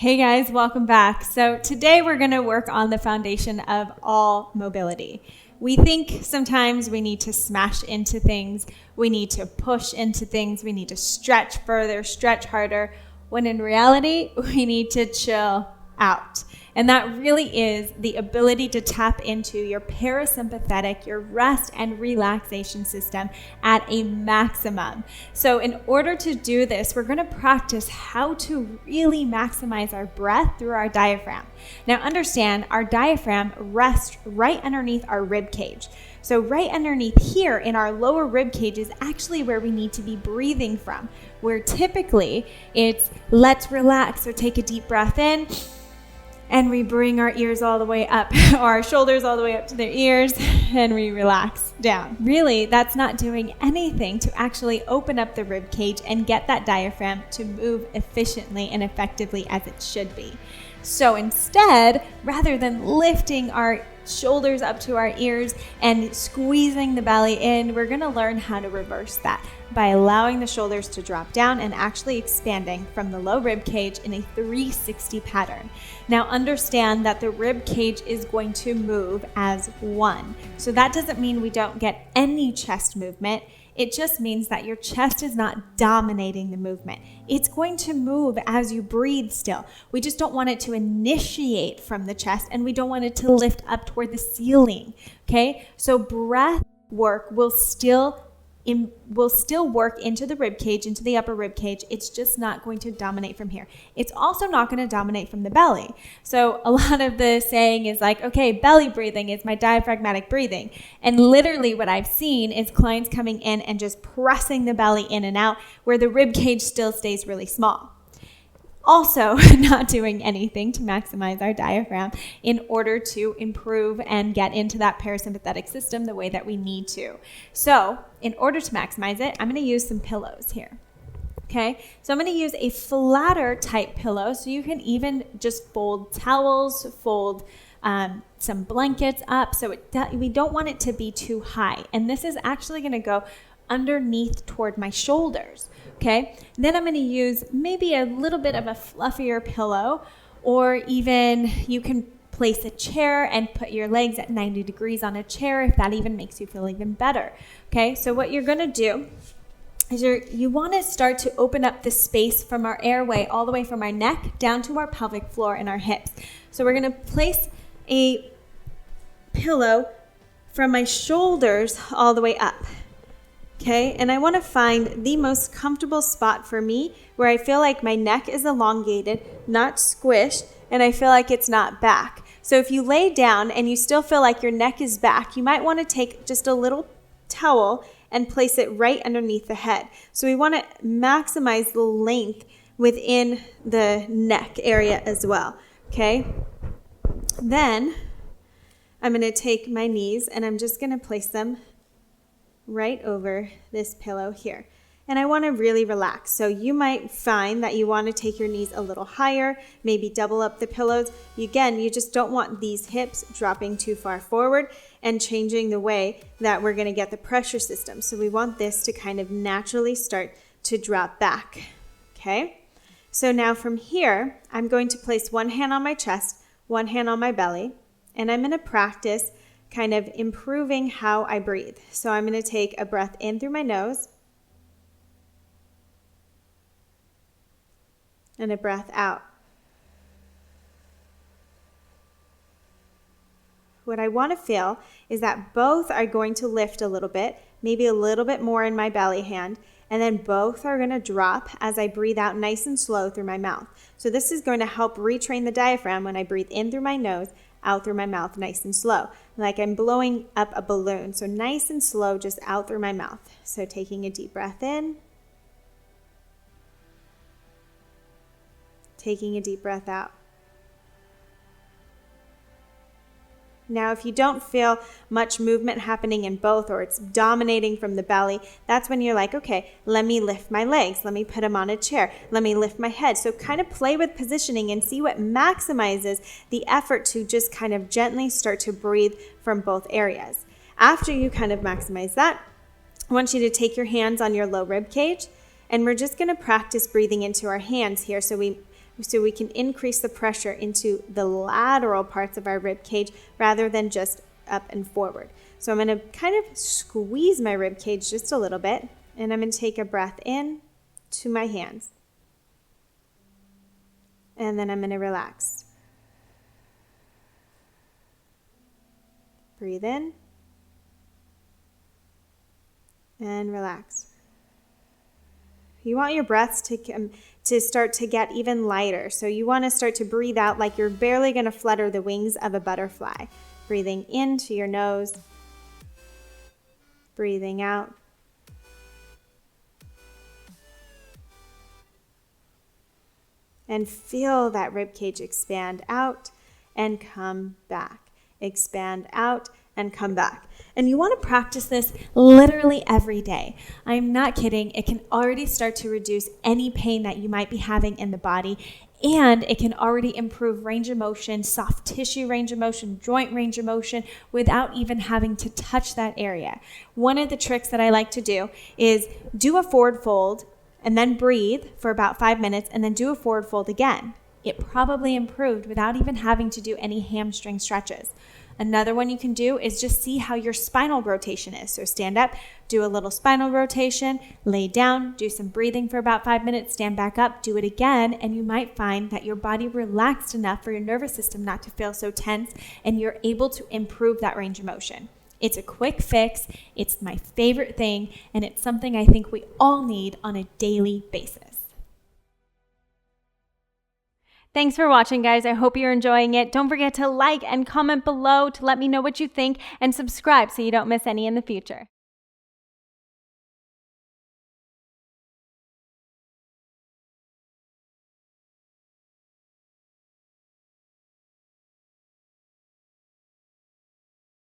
Hey guys, welcome back. So today we're going to work on the foundation of all mobility. We think sometimes we need to smash into things, we need to push into things, we need to stretch further, stretch harder, when in reality, we need to chill out. And that really is the ability to tap into your parasympathetic, your rest and relaxation system at a maximum. So in order to do this, we're going to practice how to really maximize our breath through our diaphragm. Now understand, our diaphragm rests right underneath our rib cage. So right underneath here in our lower rib cage is actually where we need to be breathing from, where typically it's let's relax or take a deep breath in, and we bring our ears all the way up, or our shoulders all the way up to their ears, and we relax down. Really, that's not doing anything to actually open up the rib cage and get that diaphragm to move efficiently and effectively as it should be. So instead, rather than lifting our shoulders up to our ears and squeezing the belly in, we're going to learn how to reverse that by allowing the shoulders to drop down and actually expanding from the low rib cage in a 360 pattern. Now understand that the rib cage is going to move as one. So that doesn't mean we don't get any chest movement. It just means that your chest is not dominating the movement. It's going to move as you breathe still. We just don't want it to initiate from the chest, and we don't want it to lift up toward the ceiling, okay? So breath work will still work into the rib cage, into the upper rib cage. It's just not going to dominate from here. It's also not going to dominate from the belly. So a lot of the saying is like, okay, belly breathing is my diaphragmatic breathing. And literally what I've seen is clients coming in and just pressing the belly in and out where the rib cage still stays really small. Also not doing anything to maximize our diaphragm in order to improve and get into that parasympathetic system the way that we need to. So in order to maximize it, I'm going to use some pillows here. Okay, so I'm going to use a flatter type pillow. So you can even just fold towels, fold some blankets up. So we don't want it to be too high. And this is actually going to go underneath toward my shoulders. Okay, then I'm going to use maybe a little bit of a fluffier pillow, or even you can place a chair and put your legs at 90 degrees on a chair if that even makes you feel even better. Okay, so what you're going to do is you want to start to open up the space from our airway all the way from our neck down to our pelvic floor and our hips. So we're going to place a pillow from my shoulders all the way up. Okay, and I want to find the most comfortable spot for me where I feel like my neck is elongated, not squished, and I feel like it's not back. So if you lay down and you still feel like your neck is back, you might want to take just a little towel and place it right underneath the head. So we want to maximize the length within the neck area as well. Okay, then I'm going to take my knees and I'm just going to place them right over this pillow here. And I want to really relax. So you might find that you want to take your knees a little higher, maybe double up the pillows. Again, you just don't want these hips dropping too far forward and changing the way that we're going to get the pressure system. So we want this to kind of naturally start to drop back. Okay? So now from here, I'm going to place one hand on my chest, one hand on my belly, and I'm going to practice kind of improving how I breathe. So I'm going to take a breath in through my nose and a breath out. What I want to feel is that both are going to lift a little bit, maybe a little bit more in my belly hand, and then both are going to drop as I breathe out nice and slow through my mouth. So this is going to help retrain the diaphragm when I breathe in through my nose, out through my mouth, nice and slow, like I'm blowing up a balloon. So nice and slow, just out through my mouth. So taking a deep breath in, taking a deep breath out. Now, if you don't feel much movement happening in both, or it's dominating from the belly, that's when you're like, okay, let me lift my legs. Let me put them on a chair. Let me lift my head. So kind of play with positioning and see what maximizes the effort to just kind of gently start to breathe from both areas. After you kind of maximize that, I want you to take your hands on your low rib cage, and we're just going to practice breathing into our hands here. So we so we can increase the pressure into the lateral parts of our rib cage rather than just up and forward. So I'm going to kind of squeeze my rib cage just a little bit, and I'm going to take a breath in to my hands. And then I'm going to relax. Breathe in and relax. You want your breaths to start to get even lighter. So you want to start to breathe out like you're barely going to flutter the wings of a butterfly. Breathing into your nose. Breathing out. And feel that rib cage expand out and come back. Expand out and come back. And you want to practice this literally every day. I'm not kidding. It can already start to reduce any pain that you might be having in the body, and it can already improve range of motion, soft tissue range of motion, joint range of motion without even having to touch that area. One of the tricks that I like to do is do a forward fold and then breathe for about 5 minutes and then do a forward fold again. It probably improved without even having to do any hamstring stretches. Another one you can do is just see how your spinal rotation is. So stand up, do a little spinal rotation, lay down, do some breathing for about 5 minutes, stand back up, do it again, and you might find that your body relaxed enough for your nervous system not to feel so tense, and you're able to improve that range of motion. It's a quick fix, it's my favorite thing, and it's something I think we all need on a daily basis. Thanks for watching, guys. I hope you're enjoying it. Don't forget to like and comment below to let me know what you think, and subscribe so you don't miss any in the future.